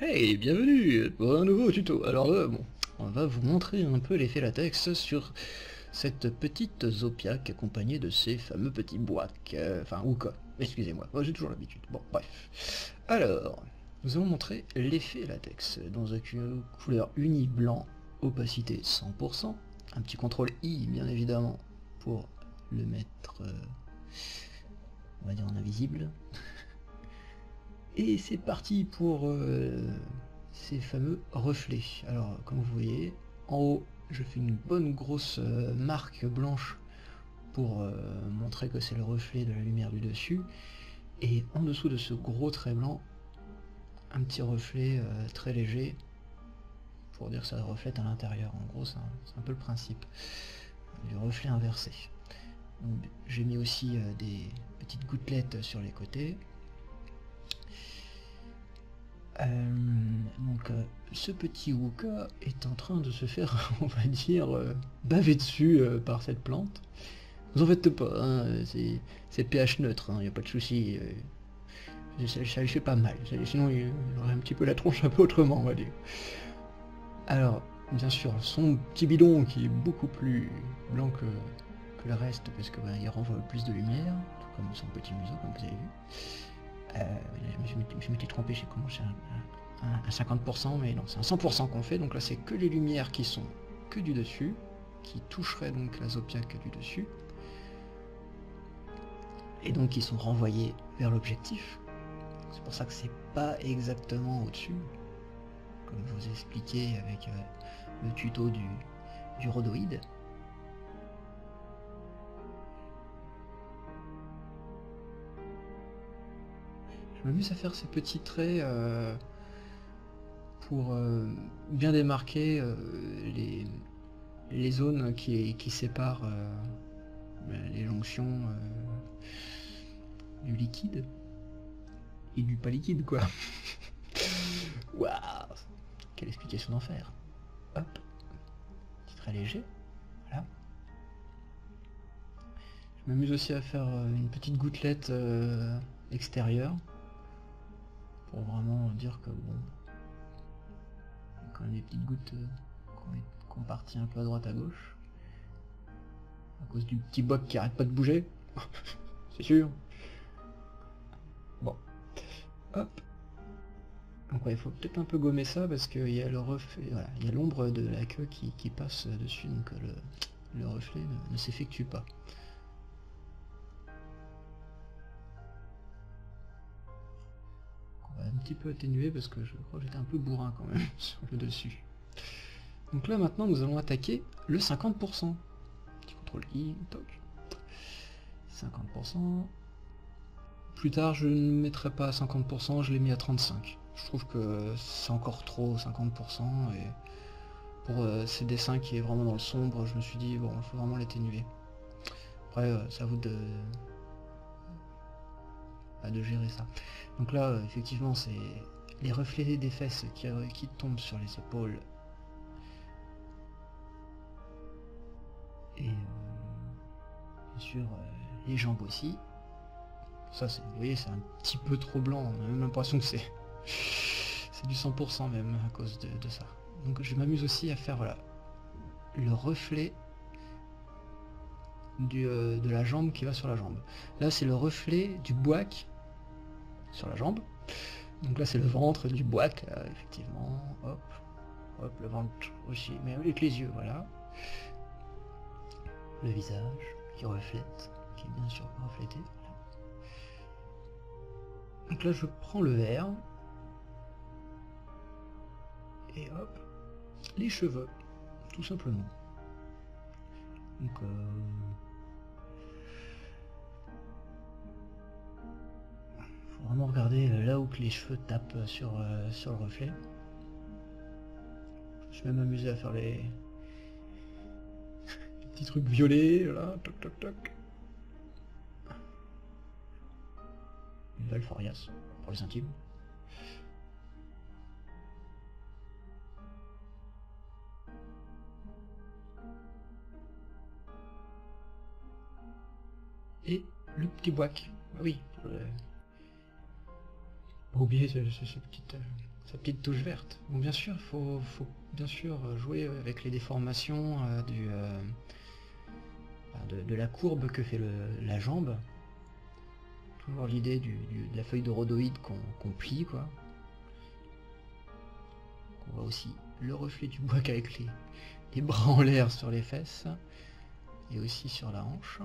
Hey, bienvenue pour un nouveau tuto. Alors là, bon, on va vous montrer un peu l'effet latex sur cette petite Zopiac accompagnée de ces fameux petits boacs, enfin Wooka, excusez-moi, moi j'ai toujours l'habitude. Bon, bref. Alors, nous allons montrer l'effet latex dans une couleur uni blanc, opacité 100%, un petit contrôle I bien évidemment pour le mettre, on va dire en invisible. Et c'est parti pour ces fameux reflets. Alors, comme vous voyez, en haut, je fais une bonne grosse marque blanche pour montrer que c'est le reflet de la lumière du dessus. Et en dessous de ce gros trait blanc, un petit reflet très léger pour dire que ça reflète à l'intérieur. En gros, c'est un peu le principe du reflet inversé. J'ai mis aussi des petites gouttelettes sur les côtés. Ce petit Wooka est en train de se faire, on va dire, baver dessus par cette plante. Vous en faites pas, hein, c'est pH neutre, il n'y a pas de souci. Ça lui fait pas mal, sinon il aurait un petit peu la tronche un peu autrement, on va dire. Alors, bien sûr, son petit bidon qui est beaucoup plus blanc que le reste, parce que il renvoie plus de lumière, tout comme son petit museau, comme vous avez vu. Je m'étais trompé, j'ai commencé à 50%, mais non, c'est un 100% qu'on fait, donc là c'est que les lumières qui sont que du dessus, qui toucheraient donc la Zopiac du dessus, et donc qui sont renvoyées vers l'objectif. C'est pour ça que c'est pas exactement au-dessus, comme je vous ai expliqué avec le tuto du rhodoïde. Je m'amuse à faire ces petits traits pour bien démarquer les zones qui séparent les jonctions du liquide et du pas liquide, quoi. Waouh, quelle explication d'en faire. Hop, petit trait léger, voilà. Je m'amuse aussi à faire une petite gouttelette extérieure pour vraiment dire que bon, il y a quand même des petites gouttes qu'on partit un peu à droite à gauche à cause du petit boc qui arrête pas de bouger. C'est sûr. Bon, hop. Donc ouais, il faut peut-être un peu gommer ça parce qu'il y a le reflet, voilà, il y a l'ombre de la queue qui passe dessus, donc le reflet ne s'effectue pas. On va un petit peu atténuer parce que je crois que j'étais un peu bourrin quand même sur le dessus. Donc là maintenant nous allons attaquer le 50%. Petit contrôle I, toc. 50%. Plus tard je ne mettrai pas à 50%, je l'ai mis à 35%. Je trouve que c'est encore trop 50% et pour ces dessins qui est vraiment dans le sombre, je me suis dit bon, il faut vraiment l'atténuer. Après, c'est à vous de gérer ça. Donc là, effectivement, c'est les reflets des fesses qui tombent sur les épaules. Et bien sûr, les jambes aussi. Ça, vous voyez, c'est un petit peu trop blanc. On a même l'impression que c'est du 100% même à cause de ça. Donc je m'amuse aussi à faire voilà, le reflet de la jambe qui va sur la jambe. Là, c'est le reflet du boac sur la jambe. Donc là, c'est le ventre du boac, là, effectivement. Hop, hop, le ventre aussi, mais avec les yeux, voilà. Le visage qui reflète, qui est bien sûr reflété. Voilà. Donc là, je prends le vert. Et hop, les cheveux, tout simplement. Donc faut vraiment regarder là où que les cheveux tapent sur le reflet. Je vais m'amuser à faire les petits trucs violets, là, toc toc toc. Une belle Forias pour les intimes. Et le petit boac, oui, pas oublier ce sa petite touche verte. Bon, bien sûr, faut bien sûr jouer avec les déformations de la courbe que fait la jambe. Toujours l'idée de la feuille de rhodoïde qu'on plie, quoi. On voit aussi le reflet du bois avec les bras en l'air sur les fesses et aussi sur la hanche.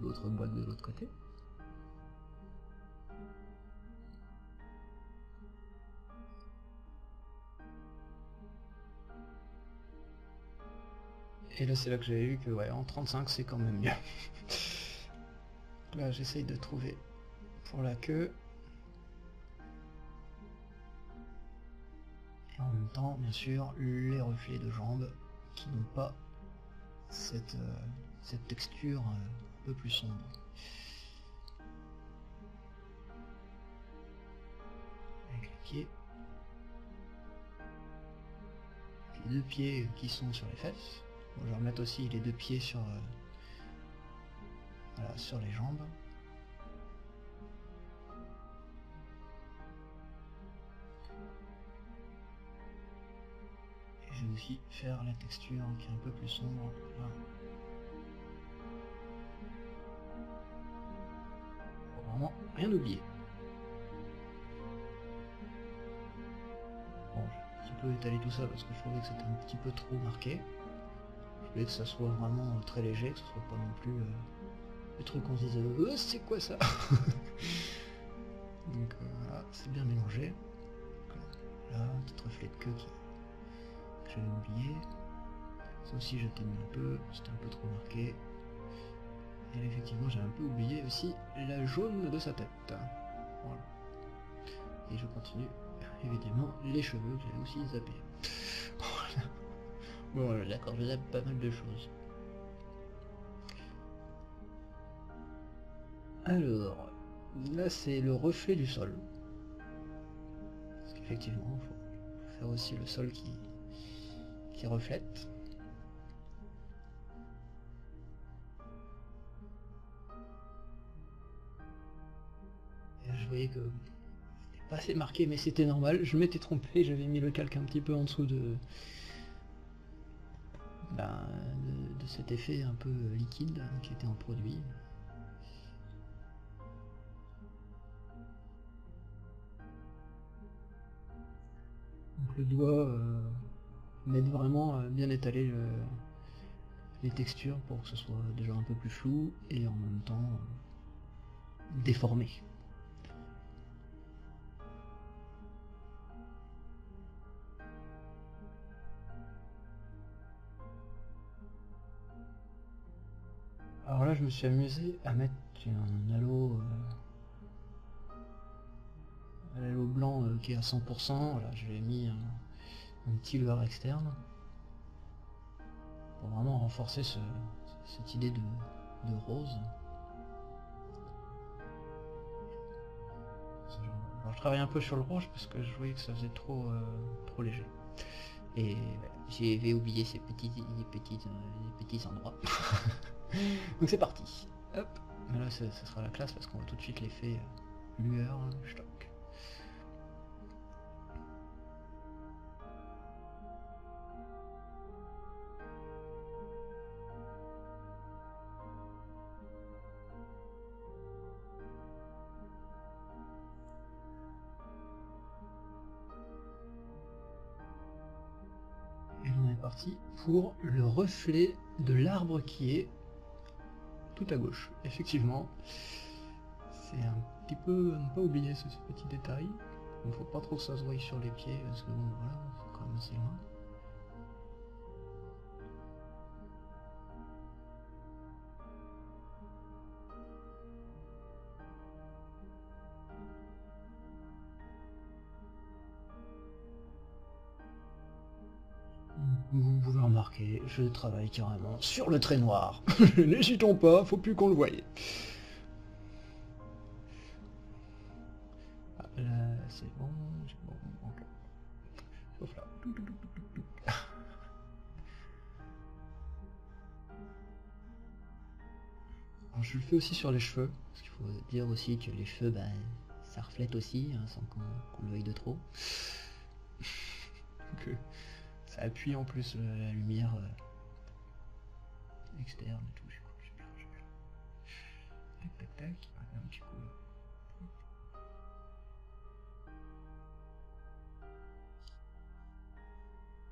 L'autre boîte de l'autre côté. Et là c'est là que j'avais vu que ouais, en 35 c'est quand même mieux. Là j'essaye de trouver pour la queue. Et en même temps, bien sûr, les reflets de jambes qui n'ont pas cette texture un peu plus sombre. Avec les pieds. Les deux pieds qui sont sur les fesses. Bon, je vais remettre aussi les deux pieds sur, voilà, sur les jambes. Et je vais aussi faire la texture qui est un peu plus sombre. Là. Faut vraiment rien oublier. Bon, j'ai un petit peu étalé tout ça parce que je trouvais que c'était un petit peu trop marqué. Je voulais que ça soit vraiment très léger, que ce soit pas non plus le truc qu'on se disait c'est quoi ça. Donc voilà, c'est bien mélangé. Là, un petit reflet de queue que j'avais oublié. Ça aussi j'ai mis un peu, c'était un peu trop marqué. Et là, effectivement j'ai un peu oublié aussi la jaune de sa tête. Voilà. Et je continue, évidemment, les cheveux que j'avais aussi zappé. Voilà. Bon d'accord, je zappe pas mal de choses. Alors, là c'est le reflet du sol. Parce qu'effectivement, il faut faire aussi le sol qui reflète. Et je voyais que c'était pas assez marqué, mais c'était normal. Je m'étais trompé, j'avais mis le calque un petit peu en dessous de cet effet un peu liquide qui était en produit. Donc le doigt m'aide vraiment à bien étaler les textures pour que ce soit déjà un peu plus flou et en même temps déformé. Alors là je me suis amusé à mettre un halo blanc qui est à 100%, voilà, je lui ai mis un petit leurre externe pour vraiment renforcer cette idée de rose. Alors je travaille un peu sur le rouge parce que je voyais que ça faisait trop léger. Et j'avais oublié ces petits endroits. Donc c'est parti. Hop. Mais là ça sera la classe parce qu'on voit tout de suite l'effet lueur, stock. Et on est parti pour le reflet de l'arbre qui est tout à gauche. Effectivement, c'est un petit peu à ne pas oublier ce petit détail. Il ne faut pas trop que ça se voie sur les pieds parce que bon voilà, c'est quand même assez loin. Vous pouvez remarquer, je travaille carrément sur le trait noir. N'hésitons pas, faut plus qu'on le voie. Ah, là, c'est bon, ok. Sauf là. Alors, je le fais aussi sur les cheveux, parce qu'il faut dire aussi que les cheveux, bah, ça reflète aussi, hein, sans qu'on le veuille de trop. Donc, ça appuie en plus la lumière externe et tout. J'ai bien. Tac tac tac, un petit coup.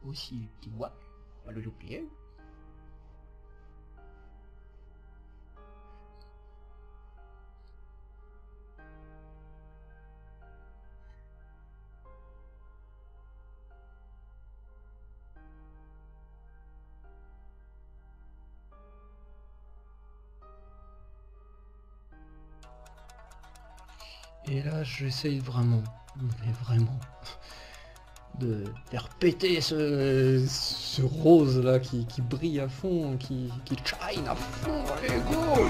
Aussi les petits doigts, pas le oublier. Et là, j'essaye vraiment, mais vraiment, de faire péter ce rose là qui brille à fond, qui shine à fond, allez go!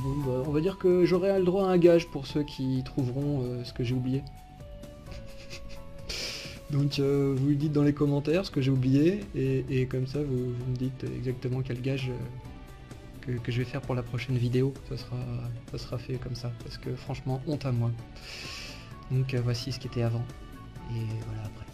Bon, bah, on va dire que j'aurai le droit à un gage pour ceux qui trouveront ce que j'ai oublié. Donc vous le dites dans les commentaires ce que j'ai oublié, et comme ça vous me dites exactement quel gage que je vais faire pour la prochaine vidéo. Ça sera fait comme ça, parce que franchement, honte à moi. Donc voici ce qui était avant, et voilà après.